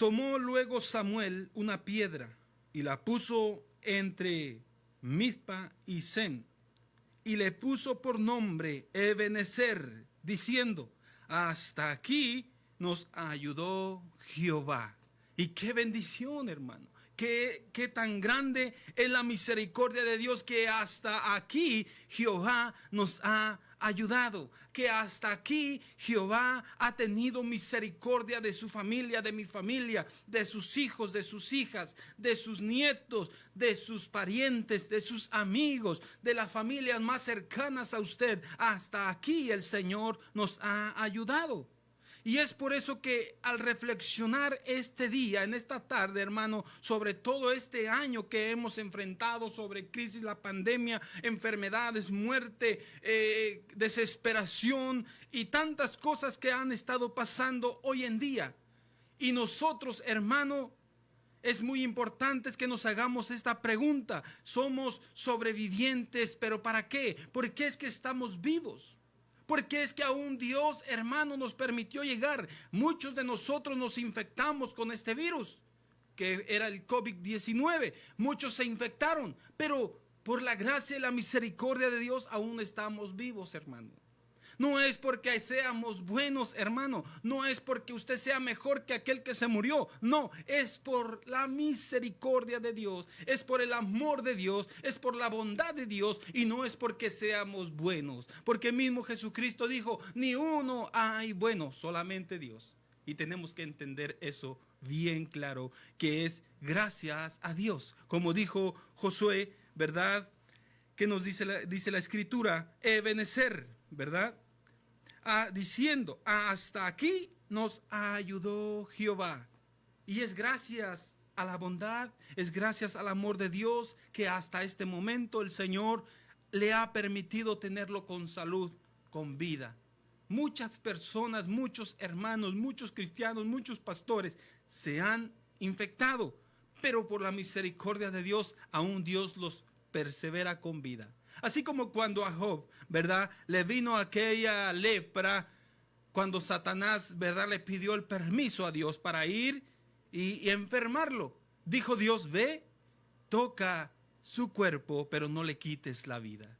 Tomó luego Samuel una piedra y la puso entre Mizpa y Sen, y le puso por nombre Ebenezer, diciendo: hasta aquí nos ayudó Jehová. Y qué bendición, hermano. Qué tan grande es la misericordia de Dios, que hasta aquí Jehová nos ha ayudado, que hasta aquí Jehová ha tenido misericordia de su familia, de mi familia, de sus hijos, de sus hijas, de sus nietos, de sus parientes, de sus amigos, de las familias más cercanas a usted. Hasta aquí el Señor nos ha ayudado. Y es por eso que al reflexionar este día, en esta tarde, hermano, sobre todo este año que hemos enfrentado, sobre crisis, la pandemia, enfermedades, muerte, desesperación y tantas cosas que han estado pasando hoy en día. Y nosotros, hermano, es muy importante que nos hagamos esta pregunta. Somos sobrevivientes, ¿pero para qué? ¿Por qué es que estamos vivos? Porque es que aún Dios, hermano, nos permitió llegar. Muchos de nosotros nos infectamos con este virus, que era el COVID-19. Muchos se infectaron, pero por la gracia y la misericordia de Dios aún estamos vivos, hermano. No es porque seamos buenos, hermano. No es porque usted sea mejor que aquel que se murió. No, es por la misericordia de Dios. Es por el amor de Dios. Es por la bondad de Dios. Y no es porque seamos buenos. Porque mismo Jesucristo dijo: ni uno hay bueno, solamente Dios. Y tenemos que entender eso bien claro, que es gracias a Dios. Como dijo Josué, ¿verdad? Que nos dice la Escritura, Ebenezer, ¿verdad? Diciendo: hasta aquí nos ayudó Jehová. Y es gracias a la bondad, es gracias al amor de Dios, que hasta este momento el Señor le ha permitido tenerlo con salud, con vida. Muchas personas, muchos hermanos, muchos cristianos, muchos pastores se han infectado, pero por la misericordia de Dios aún Dios los persevera con vida. Así como cuando a Job, ¿verdad?, le vino aquella lepra, cuando Satanás, ¿verdad?, le pidió el permiso a Dios para ir y enfermarlo. Dijo Dios: ve, toca su cuerpo, pero no le quites la vida.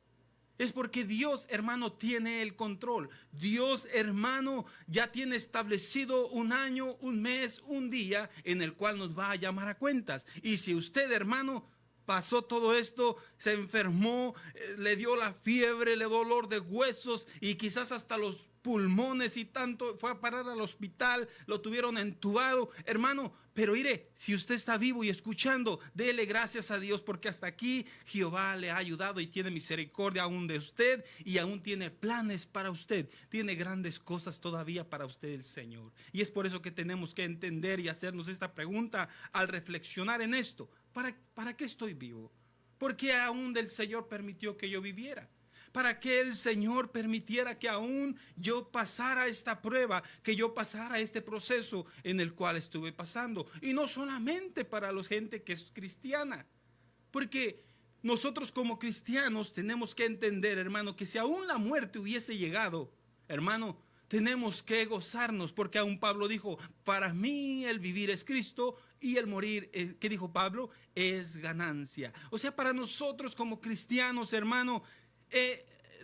Es porque Dios, hermano, tiene el control. Dios, hermano, ya tiene establecido un año, un mes, un día en el cual nos va a llamar a cuentas. Y si usted, hermano, pasó todo esto, se enfermó, le dio la fiebre, le dio dolor de huesos y quizás hasta los pulmones y tanto, fue a parar al hospital, lo tuvieron entubado, hermano, pero mire, si usted está vivo y escuchando, dele gracias a Dios, porque hasta aquí Jehová le ha ayudado y tiene misericordia aún de usted, y aún tiene planes para usted, tiene grandes cosas todavía para usted el Señor. Y es por eso que tenemos que entender y hacernos esta pregunta al reflexionar en esto: ¿para qué estoy vivo? ¿Por qué aún del Señor permitió que yo viviera? ¿Para qué el Señor permitiera que aún yo pasara esta prueba, que yo pasara este proceso en el cual estuve pasando? Y no solamente para la gente que es cristiana, porque nosotros como cristianos tenemos que entender, hermano, que si aún la muerte hubiese llegado, hermano, tenemos que gozarnos, porque aún Pablo dijo: para mí el vivir es Cristo y el morir, ¿qué dijo Pablo? Es ganancia. O sea, para nosotros como cristianos, hermano,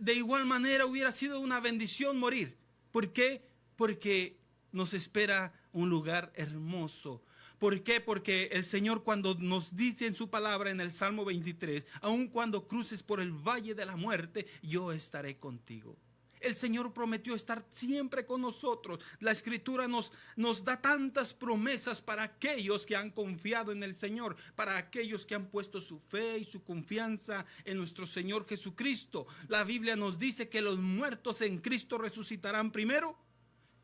de igual manera hubiera sido una bendición morir. ¿Por qué? Porque nos espera un lugar hermoso. ¿Por qué? Porque el Señor, cuando nos dice en su palabra en el Salmo 23, aun cuando cruces por el valle de la muerte, yo estaré contigo. El Señor prometió estar siempre con nosotros. La Escritura nos da tantas promesas para aquellos que han confiado en el Señor, para aquellos que han puesto su fe y su confianza en nuestro Señor Jesucristo. La Biblia nos dice que los muertos en Cristo resucitarán primero,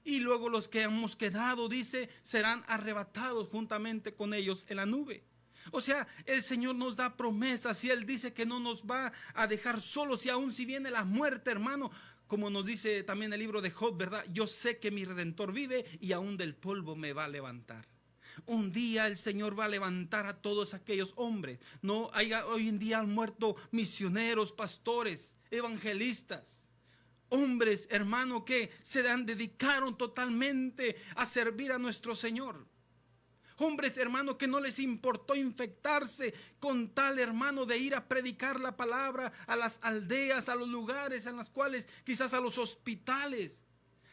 y luego los que hemos quedado, dice, serán arrebatados juntamente con ellos en la nube. O sea, el Señor nos da promesas y Él dice que no nos va a dejar solos, y aun si viene la muerte, hermano, como nos dice también el libro de Job, ¿verdad? Yo sé que mi Redentor vive y aún del polvo me va a levantar. Un día el Señor va a levantar a todos aquellos hombres. No, hoy en día han muerto misioneros, pastores, evangelistas, hombres, hermano, que se dedicaron totalmente a servir a nuestro Señor. Hombres, hermano, que no les importó infectarse con tal, hermano, de ir a predicar la palabra a las aldeas, a los lugares en los cuales, quizás a los hospitales.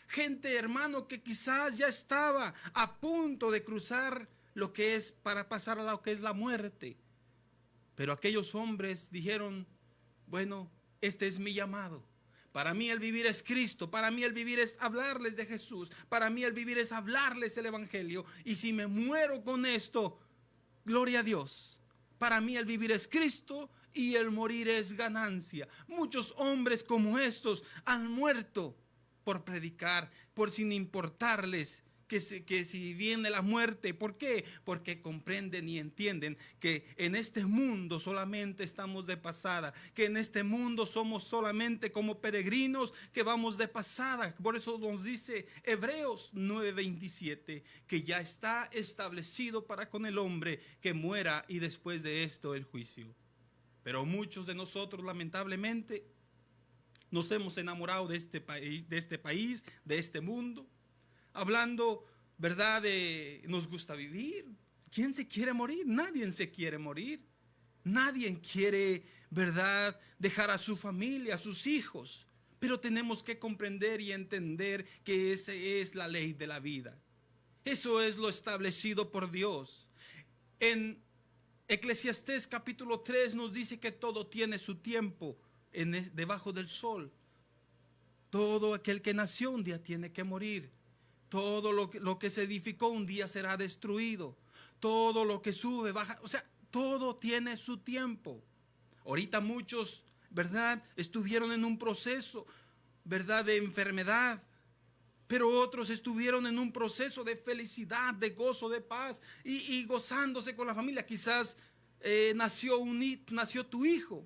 Gente, hermano, que quizás ya estaba a punto de cruzar lo que es para pasar a lo que es la muerte. Pero aquellos hombres dijeron, bueno, este es mi llamado. Para mí el vivir es Cristo, para mí el vivir es hablarles de Jesús, para mí el vivir es hablarles el Evangelio. Y si me muero con esto, gloria a Dios. Para mí el vivir es Cristo y el morir es ganancia. Muchos hombres como estos han muerto por predicar, por sin importarles que si viene la muerte. ¿Por qué? Porque comprenden y entienden que en este mundo solamente estamos de pasada, que en este mundo somos solamente como peregrinos que vamos de pasada. Por eso nos dice Hebreos 9:27, que ya está establecido para con el hombre que muera y después de esto el juicio. Pero muchos de nosotros, lamentablemente, nos hemos enamorado de este país, de este mundo, hablando, ¿verdad? Nos gusta vivir. ¿Quién se quiere morir? Nadie se quiere morir. Nadie quiere, ¿verdad?, dejar a su familia, a sus hijos. Pero tenemos que comprender y entender que esa es la ley de la vida. Eso es lo establecido por Dios. En Eclesiastés capítulo 3 nos dice que todo tiene su tiempo debajo del sol. Todo aquel que nació un día tiene que morir. Todo lo que se edificó un día será destruido. Todo lo que sube, baja, o sea, todo tiene su tiempo. Ahorita muchos, ¿verdad?, estuvieron en un proceso, ¿verdad?, de enfermedad. Pero otros estuvieron en un proceso de felicidad, de gozo, de paz y gozándose con la familia. Quizás nació tu hijo.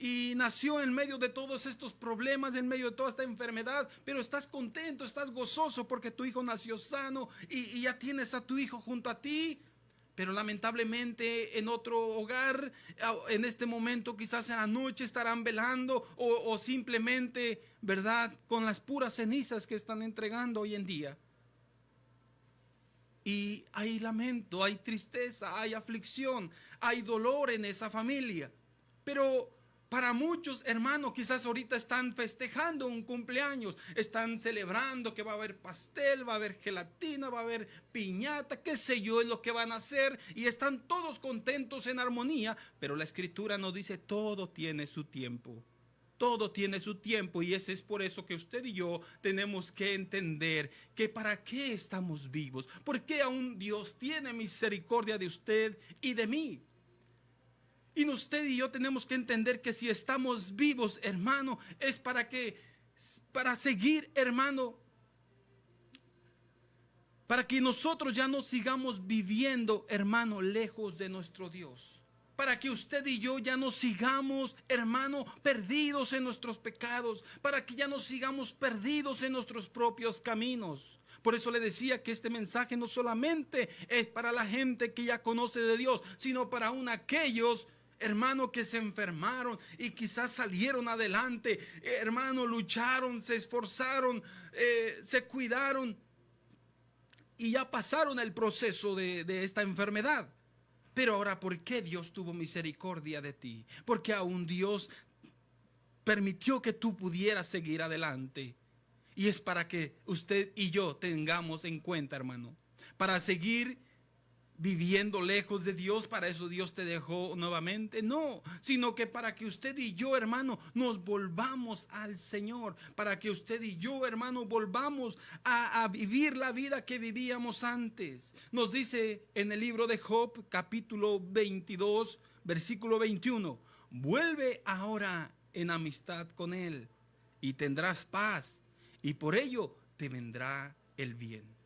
Y nació en medio de todos estos problemas, en medio de toda esta enfermedad, pero estás contento, estás gozoso porque tu hijo nació sano y ya tienes a tu hijo junto a ti. Pero lamentablemente en otro hogar, en este momento, quizás en la noche estarán velando o simplemente, ¿verdad?, con las puras cenizas que están entregando hoy en día. Y hay lamento, hay tristeza, hay aflicción, hay dolor en esa familia. Pero para muchos, hermanos, quizás ahorita están festejando un cumpleaños, están celebrando que va a haber pastel, va a haber gelatina, va a haber piñata, qué sé yo, es lo que van a hacer, y están todos contentos en armonía. Pero la Escritura nos dice, todo tiene su tiempo. Todo tiene su tiempo, y ese es por eso que usted y yo tenemos que entender que para qué estamos vivos, porque aún Dios tiene misericordia de usted y de mí. Y usted y yo tenemos que entender que si estamos vivos, hermano, es para seguir, hermano, para que nosotros ya no sigamos viviendo, hermano, lejos de nuestro Dios. Para que usted y yo ya no sigamos, hermano, perdidos en nuestros pecados. Para que ya no sigamos perdidos en nuestros propios caminos. Por eso le decía que este mensaje no solamente es para la gente que ya conoce de Dios, sino para aún aquellos, hermano, que se enfermaron y quizás salieron adelante, hermano, lucharon, se esforzaron, se cuidaron y ya pasaron el proceso de esta enfermedad. Pero ahora, ¿por qué Dios tuvo misericordia de ti? Porque aún Dios permitió que tú pudieras seguir adelante. Y es para que usted y yo tengamos en cuenta, hermano, para seguir viviendo lejos de Dios. Para eso Dios te dejó nuevamente, no, sino que para que usted y yo, hermano, nos volvamos al Señor, para que usted y yo, hermano, volvamos a vivir la vida que vivíamos antes. Nos dice en el libro de Job, capítulo 22, versículo 21, vuelve ahora en amistad con Él y tendrás paz, y por ello te vendrá el bien.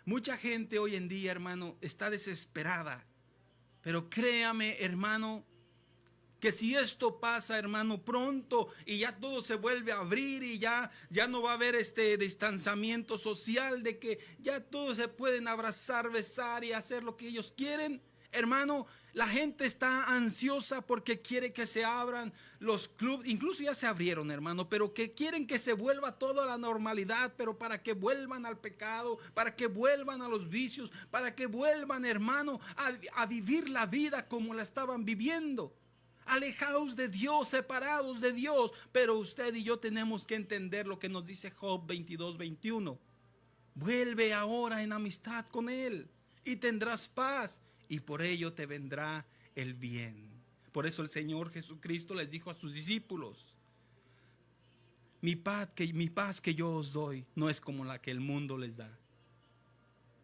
Mucha gente hoy en día, hermano, está desesperada. Pero créame, hermano, que si esto pasa, hermano, pronto y ya todo se vuelve a abrir y ya no va a haber este distanciamiento social, de que ya todos se pueden abrazar, besar y hacer lo que ellos quieren, Hermano, la gente está ansiosa porque quiere que se abran los clubes, incluso ya se abrieron, hermano, pero que quieren que se vuelva todo a la normalidad, pero para que vuelvan al pecado, para que vuelvan a los vicios, para que vuelvan, hermano, a vivir la vida como la estaban viviendo. Alejaos de Dios, separados de Dios. Pero usted y yo tenemos que entender lo que nos dice Job 22:21. Vuelve ahora en amistad con Él y tendrás paz, y por ello te vendrá el bien. Por eso el Señor Jesucristo les dijo a sus discípulos: mi paz que yo os doy no es como la que el mundo les da.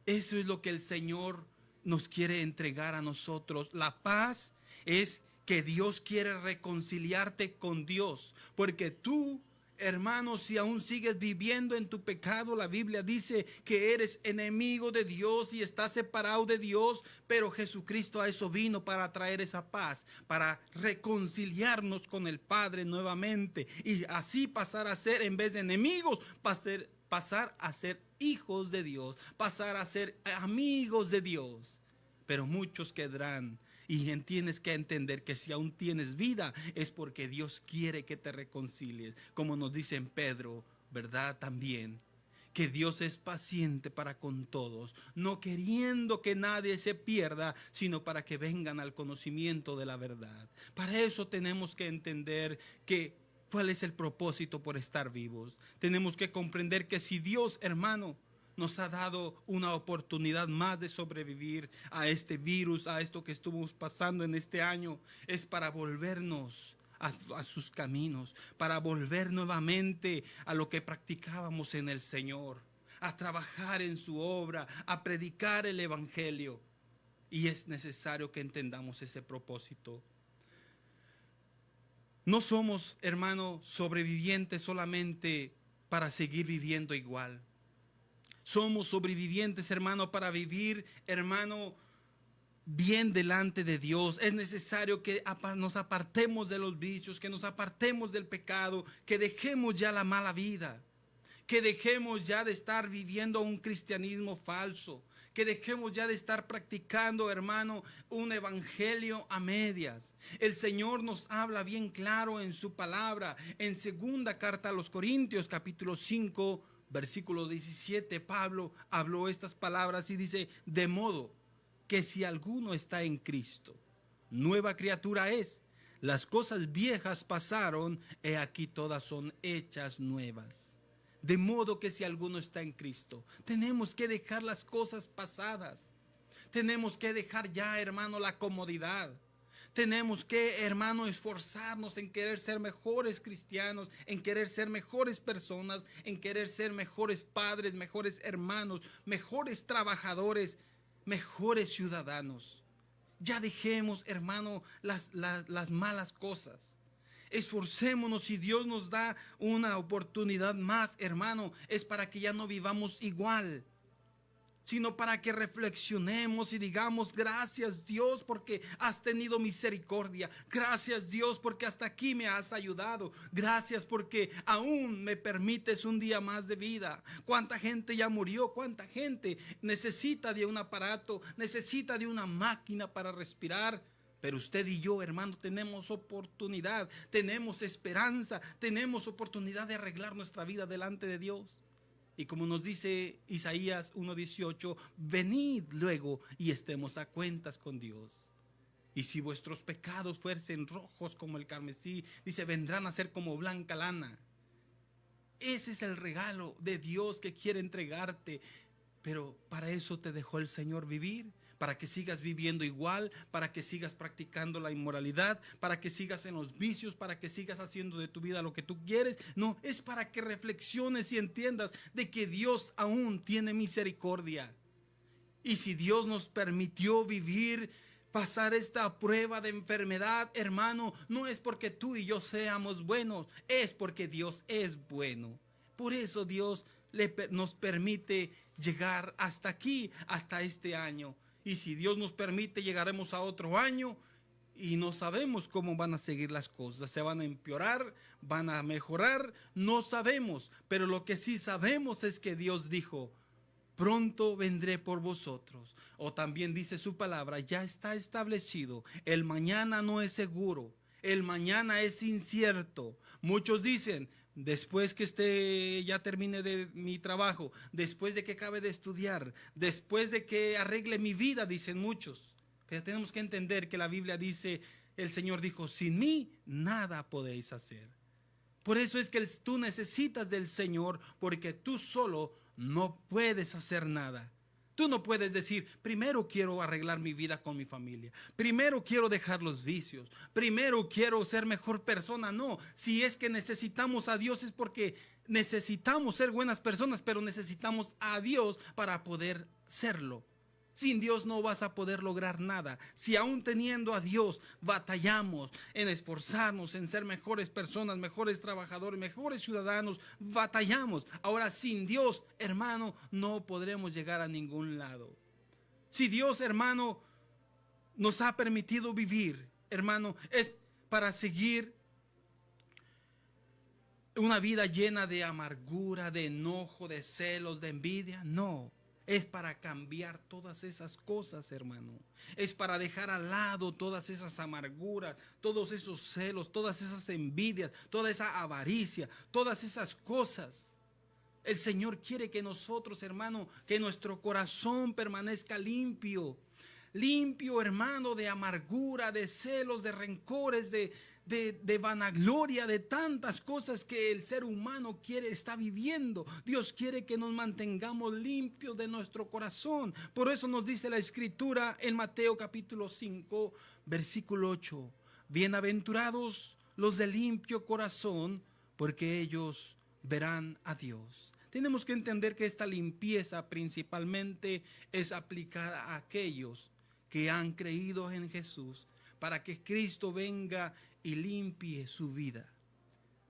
Eso es lo que el Señor nos quiere entregar a nosotros. La paz es que Dios quiere reconciliarte con Dios, porque tú, hermano, si aún sigues viviendo en tu pecado, la Biblia dice que eres enemigo de Dios y estás separado de Dios, pero Jesucristo a eso vino, para traer esa paz, para reconciliarnos con el Padre nuevamente y así pasar a ser, en vez de enemigos, pasar a ser hijos de Dios, pasar a ser amigos de Dios. Pero muchos quedarán. Y tienes que entender que si aún tienes vida es porque Dios quiere que te reconcilies. Como nos dice en Pedro, ¿verdad? También que Dios es paciente para con todos, no queriendo que nadie se pierda, sino para que vengan al conocimiento de la verdad. Para eso tenemos que entender cuál es el propósito por estar vivos. Tenemos que comprender que si Dios, hermano, nos ha dado una oportunidad más de sobrevivir a este virus, a esto que estuvimos pasando en este año, es para volvernos a sus caminos, para volver nuevamente a lo que practicábamos en el Señor, a trabajar en su obra, a predicar el Evangelio. Y es necesario que entendamos ese propósito. No somos, hermano, sobrevivientes solamente para seguir viviendo igual. Somos sobrevivientes, hermano, para vivir, hermano, bien delante de Dios. Es necesario que nos apartemos de los vicios, que nos apartemos del pecado, que dejemos ya la mala vida, que dejemos ya de estar viviendo un cristianismo falso, que dejemos ya de estar practicando, hermano, un evangelio a medias. El Señor nos habla bien claro en su palabra, en segunda carta a los Corintios, capítulo 5, versículo 17, Pablo habló estas palabras y dice: de modo que si alguno está en Cristo, nueva criatura es. Las cosas viejas pasaron, he aquí todas son hechas nuevas. De modo que si alguno está en Cristo, tenemos que dejar las cosas pasadas. Tenemos que dejar ya, hermano, la comodidad. Tenemos que, hermano, esforzarnos en querer ser mejores cristianos, en querer ser mejores personas, en querer ser mejores padres, mejores hermanos, mejores trabajadores, mejores ciudadanos. Ya dejemos, hermano, las malas cosas. Esforcémonos. Si Dios nos da una oportunidad más, hermano, es para que ya no vivamos igual, sino para que reflexionemos y digamos: gracias Dios porque has tenido misericordia, gracias Dios porque hasta aquí me has ayudado, gracias porque aún me permites un día más de vida. Cuánta gente ya murió, cuánta gente necesita de un aparato, necesita de una máquina para respirar. Pero usted y yo, hermano, tenemos oportunidad, tenemos esperanza, tenemos oportunidad de arreglar nuestra vida delante de Dios. Y como nos dice Isaías 1:18, venid luego y estemos a cuentas con Dios. Y si vuestros pecados fuesen rojos como el carmesí, dice, vendrán a ser como blanca lana. Ese es el regalo de Dios que quiere entregarte. Pero para eso te dejó el Señor vivir, para que sigas viviendo igual, para que sigas practicando la inmoralidad, para que sigas en los vicios, para que sigas haciendo de tu vida lo que tú quieres. No, es para que reflexiones y entiendas de que Dios aún tiene misericordia. Y si Dios nos permitió vivir, pasar esta prueba de enfermedad, hermano, no es porque tú y yo seamos buenos, es porque Dios es bueno. Por eso Dios nos permite llegar hasta aquí, hasta este año. Y si Dios nos permite, llegaremos a otro año y no sabemos cómo van a seguir las cosas. Se van a empeorar, van a mejorar, no sabemos. Pero lo que sí sabemos es que Dios dijo: pronto vendré por vosotros. O también dice su palabra, ya está establecido, el mañana no es seguro, el mañana es incierto. Muchos dicen, después que ya termine de mi trabajo, después de que acabe de estudiar, después de que arregle mi vida, dicen muchos. Pero tenemos que entender que la Biblia dice, el Señor dijo, sin mí nada podéis hacer. Por eso es que tú necesitas del Señor, porque tú solo no puedes hacer nada. Tú no puedes decir, primero quiero arreglar mi vida con mi familia, primero quiero dejar los vicios, primero quiero ser mejor persona. No, si es que necesitamos a Dios es porque necesitamos ser buenas personas, pero necesitamos a Dios para poder serlo. Sin Dios no vas a poder lograr nada. Si aún teniendo a Dios batallamos en esforzarnos, en ser mejores personas, mejores trabajadores, mejores ciudadanos, batallamos. Ahora sin Dios, hermano, no podremos llegar a ningún lado. Si Dios, hermano, nos ha permitido vivir, hermano, es para seguir una vida llena de amargura, de enojo, de celos, de envidia. No. Es para cambiar todas esas cosas, hermano. Es para dejar al lado todas esas amarguras, todos esos celos, todas esas envidias, toda esa avaricia, todas esas cosas. El Señor quiere que nosotros, hermano, que nuestro corazón permanezca limpio. Limpio, hermano, de amargura, de celos, de rencores, de vanagloria, de tantas cosas que el ser humano está viviendo. Dios quiere que nos mantengamos limpios de nuestro corazón. Por eso nos dice la Escritura en Mateo capítulo 5, versículo 8. Bienaventurados los de limpio corazón, porque ellos verán a Dios. Tenemos que entender que esta limpieza principalmente es aplicada a aquellos que han creído en Jesús, para que Cristo venga y limpie su vida.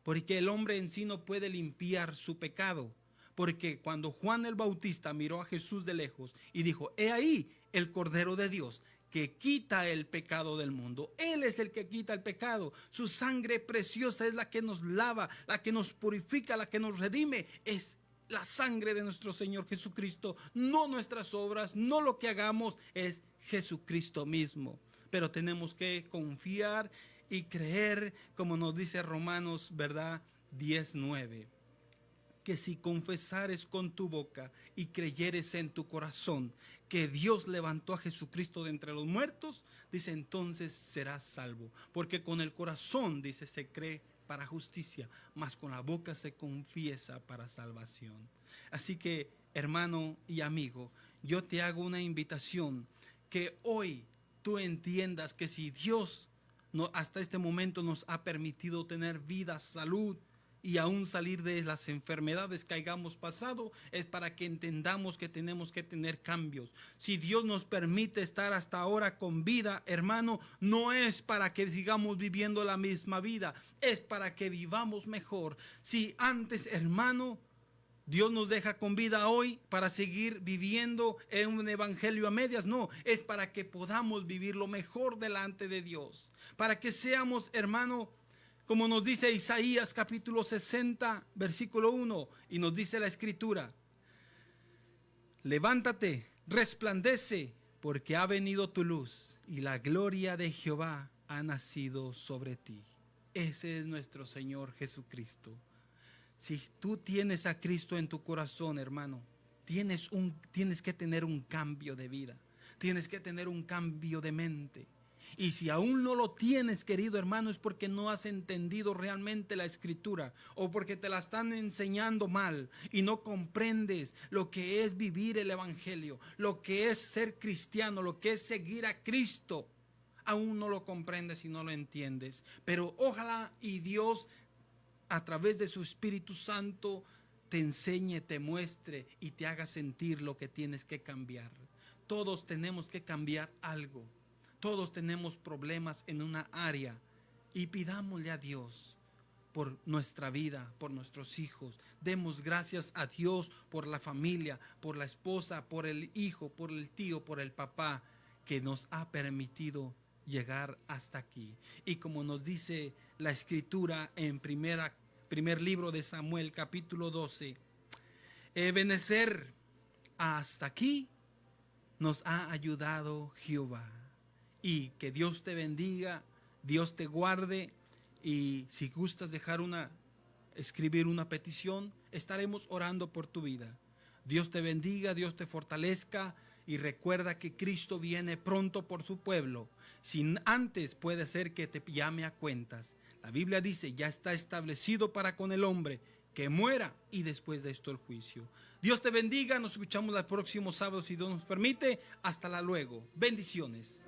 Porque el hombre en sí no puede limpiar su pecado. Porque cuando Juan el Bautista miró a Jesús de lejos y dijo, he ahí el Cordero de Dios que quita el pecado del mundo. Él es el que quita el pecado. Su sangre preciosa es la que nos lava, la que nos purifica, la que nos redime. Es la sangre de nuestro Señor Jesucristo, no nuestras obras, no lo que hagamos, es Jesucristo mismo. Pero tenemos que confiar y creer, como nos dice Romanos, ¿verdad? 10:9. Que si confesares con tu boca y creyeres en tu corazón que Dios levantó a Jesucristo de entre los muertos, dice, entonces serás salvo. Porque con el corazón, dice, se cree para justicia, mas con la boca se confiesa para salvación. Así que, hermano y amigo, yo te hago una invitación, que hoy tú entiendas que si Dios hasta este momento nos ha permitido tener vida, salud y aún salir de las enfermedades que hayamos pasado, es para que entendamos que tenemos que tener cambios. Si Dios nos permite estar hasta ahora con vida, hermano, no es para que sigamos viviendo la misma vida, es para que vivamos mejor. Si antes, hermano, Dios nos deja con vida hoy para seguir viviendo en un evangelio a medias, no, es para que podamos vivir lo mejor delante de Dios, para que seamos, hermano, como nos dice Isaías capítulo 60, versículo 1, y nos dice la Escritura, levántate, resplandece, porque ha venido tu luz, y la gloria de Jehová ha nacido sobre ti. Ese es nuestro Señor Jesucristo. Si tú tienes a Cristo en tu corazón, hermano, tienes que tener un cambio de vida, tienes que tener un cambio de mente. Y si aún no lo tienes, querido hermano, es porque no has entendido realmente la Escritura, o porque te la están enseñando mal y no comprendes lo que es vivir el evangelio, lo que es ser cristiano, lo que es seguir a Cristo. Aún no lo comprendes y no lo entiendes, pero ojalá y Dios, a través de su Espíritu Santo, te enseñe, te muestre y te haga sentir lo que tienes que cambiar. Todos tenemos que cambiar algo. Todos tenemos problemas en una área, y pidámosle a Dios por nuestra vida, por nuestros hijos. Demos gracias a Dios por la familia, por la esposa, por el hijo, por el tío, por el papá, que nos ha permitido llegar hasta aquí. Y como nos dice la Escritura en primer libro de Samuel, capítulo 12, Ebenezer, hasta aquí nos ha ayudado Jehová. Y que Dios te bendiga, Dios te guarde. Y si gustas escribir una petición, estaremos orando por tu vida. Dios te bendiga, Dios te fortalezca. Y recuerda que Cristo viene pronto por su pueblo. Sin antes puede ser que te llame a cuentas. La Biblia dice, ya está establecido para con el hombre que muera y después de esto el juicio. Dios te bendiga, nos escuchamos el próximo sábado si Dios nos permite. Hasta luego. Bendiciones.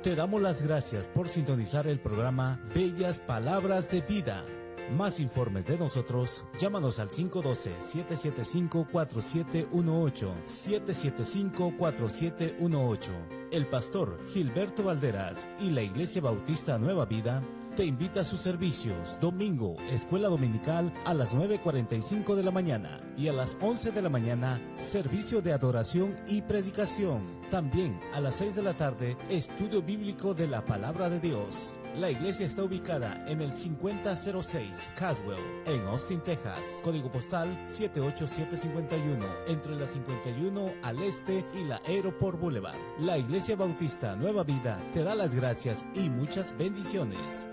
Te damos las gracias por sintonizar el programa Bellas Palabras de Vida. Más informes de nosotros, llámanos al 512-775-4718, 775-4718. El pastor Gilberto Valderas y la Iglesia Bautista Nueva Vida te invita a sus servicios. Domingo, escuela dominical a las 9:45 de la mañana y a las 11 de la mañana, servicio de adoración y predicación. También a las 6 de la tarde, estudio bíblico de la palabra de Dios. La iglesia está ubicada en el 5006 Caswell, en Austin, Texas. Código postal 78751, entre la 51 al este y la Aeroport Boulevard. La Iglesia Bautista Nueva Vida te da las gracias y muchas bendiciones.